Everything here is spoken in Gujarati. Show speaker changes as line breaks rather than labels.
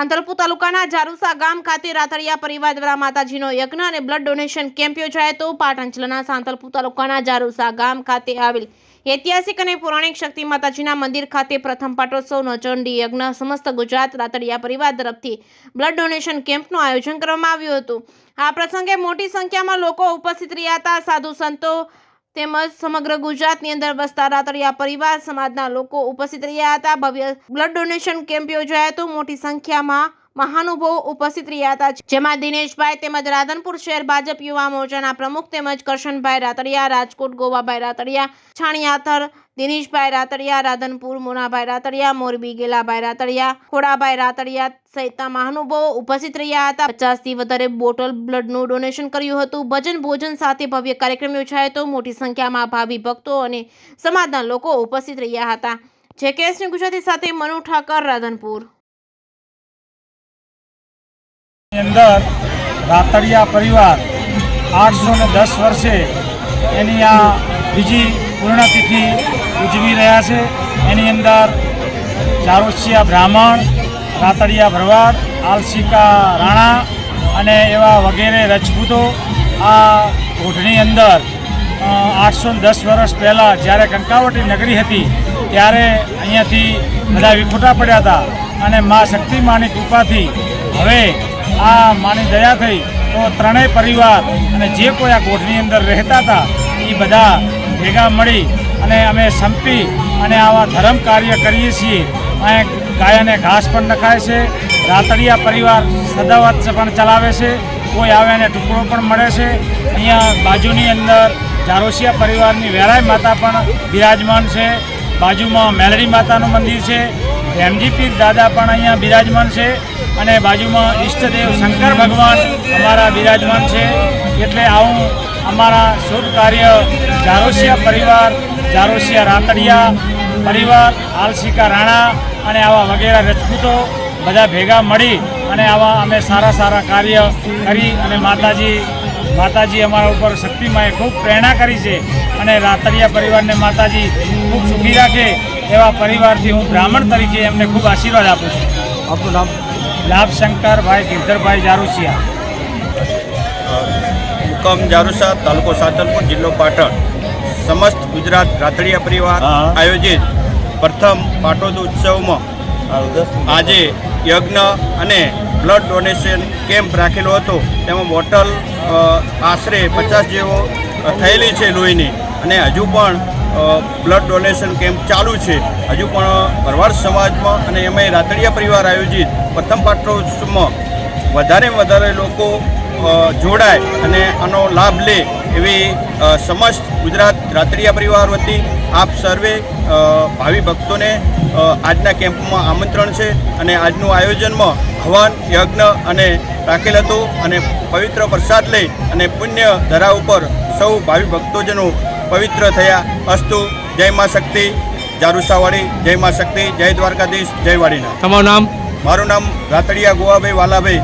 સાંતલપુર તાલુકાના જારુસા ગામ ખાતે રાતડિયા પરિવાર દ્વારા માતાજીનો યજ્ઞ અને બ્લડ ડોનેશન કેમ્પ યોજાયો હતો। પાટણ જિલ્લાના સાંતલપુર તાલુકાના જારુસા ગામ ખાતે આવેલ ઐતિહાસિક અને પૌરાણિક શક્તિ માતાજીના મંદિર ખાતે પ્રથમ પાટોત્સવનો ચંડી યજ્ઞ સમસ્ત ગુજરાત રાતડિયા પરિવાર તરફથી બ્લડ ડોનેશન કેમ્પનું આયોજન કરવામાં આવ્યું હતું। આ પ્રસંગે મોટી સંખ્યામાં લોકો ઉપસ્થિત રહ્યા હતા। સાધુ સંતો તેમજ સમગ્ર ગુજરાતની અંદર વસતા રાતડિયા પરિવાર સમાજના લોકો ઉપસ્થિત રહ્યા હતા। ભવ્ય બ્લડ ડોનેશન કેમ્પ યોજાયો હતો। મોટી સંખ્યામાં મહાનુભાવો ઉપસ્થિત રહ્યા હતા, જેમાં દિનેશભાઈ તેમજ રાધનપુર શહેર ભાજપ યુવા મોરચાના પ્રમુખ તેમજ કરશનભાઈ રાતડિયા, રાજકોટ ગોવાભાઈ રાતડિયા, છાણિયાથર દિનેશભાઈ રાતડિયા, રાધનપુર મોનાભાઈ રાતડિયા, મોરબી ગેલાભાઈ રાતડિયા, ખોડાભાઈ રાતડિયા સહિતના મહાનુભાવો ઉપસ્થિત રહ્યા હતા। 50થી વધારે બોટલ બ્લડનું ડોનેશન કર્યું હતું। ભજન ભોજન સાથે ભવ્ય કાર્યક્રમ યોજાયો હતો। મોટી સંખ્યામાં ભાવિ ભક્તો અને સમાજના લોકો ઉપસ્થિત રહ્યા હતા। જેકેએસની ગુજરાતી સાથે મનુ ઠાકર, રાધનપુર।
અંદર રાતડિયા પરિવાર 810 વર્ષે એની આ બીજી પૂર્ણતિથિ ઉજવી રહ્યા છે। એની અંદર જારુસિયા બ્રાહ્મણ, રાતડિયા ભરવાડ, આલસિકા રાણા અને એવા વગેરે રજપૂતો આ કોઠની અંદર 810 વર્ષ પહેલાં જ્યારે કંકાવટી નગરી હતી ત્યારે અહીંયાથી બધા વિખૂટા પડ્યા હતા અને મા શક્તિ માની કૃપાથી હવે આ માની દયા થઈ તો ત્રણેય પરિવાર અને જે કોઈ આ કોઠની અંદર રહેતા હતા એ બધા ભેગા મળી અને અમે સંપી અને આવા ધર્મ કાર્ય કરીએ છીએ। અહીં ગાયને ઘાસ પણ નખાય છે। રાતડિયા પરિવાર સદાવત પણ ચલાવે છે। કોઈ આવે એને ટુકડો પણ મળે છે। અહીંયા બાજુની અંદર જારુસિયા પરિવારની વેરાય માતા પણ બિરાજમાન છે। બાજુમાં મેલડી માતાનું મંદિર છે। એમજીપી દાદા પણ અહીંયા બિરાજમાન છે અને બાજુમાં ઈષ્ટદેવ શંકર ભગવાન અમારા બિરાજમાન છે। એટલે આવું અમારા શુભ કાર્ય જારુસિયા પરિવાર, જારુસિયા રાતડિયા પરિવાર, આલસિકા રાણા અને આવા વગેરે રજપૂતો બધા ભેગા મળી અને આવા અમે સારા કાર્ય કરી અને માતાજી અમારા ઉપર શક્તિમાએ ખૂબ પ્રેરણા કરી છે અને રાતડિયા પરિવારને માતાજી ખૂબ સુખી રાખે એવા પરિવારથી હું બ્રાહ્મણ તરીકે એમને ખૂબ આશીર્વાદ આપું છું।
આપનું નામ?
લાભશંકરભાઈ ગિરધરભાઈ જારુસિયા,
મુકામ જારુસા, તાલુકો સાંતલપુર, જિલ્લો પાટણ। સમસ્ત ગુજરાત રાતડિયા પરિવાર આયોજિત પ્રથમ પાટોત્સવ ઉત્સવમાં આજે યજ્ઞ અને બ્લડ ડોનેશન કેમ્પ રાખેલો હતો। તેમાં બોટલ આશરે 50 જેવો થયેલી છે લોહીની અને હજુ પણ બ્લડ ડોનેશન કેમ્પ ચાલુ છે। હજુ પણ ભરવાડ સમાજમાં અને એમાં રાતડિયા પરિવાર આયોજિત પ્રથમ પાટોત્સવમાં વધારે લોકો જોડાય અને આનો લાભ લે એવી સમસ્ત ગુજરાત રાતડિયા પરિવાર વતી આપ સર્વે ભાવિ ભક્તોને આજના કેમ્પમાં આમંત્રણ છે અને આજનું આયોજનમાં હવન યજ્ઞ અને રાખેલ હતું અને પવિત્ર પ્રસાદ લઈ અને પુણ્ય ધરા ઉપર સૌ ભાવિ ભક્તોજનો પવિત્ર થયા। અસ્તુ। જય મા શક્તિ, જારુસાવાડી, જય મા શક્તિ, જય દ્વારકાધીશ, જય વાડીનાથ।
તમારું નામ?
મારું નામ રાતડિયા ગોવાભાઈ વાલાભાઈ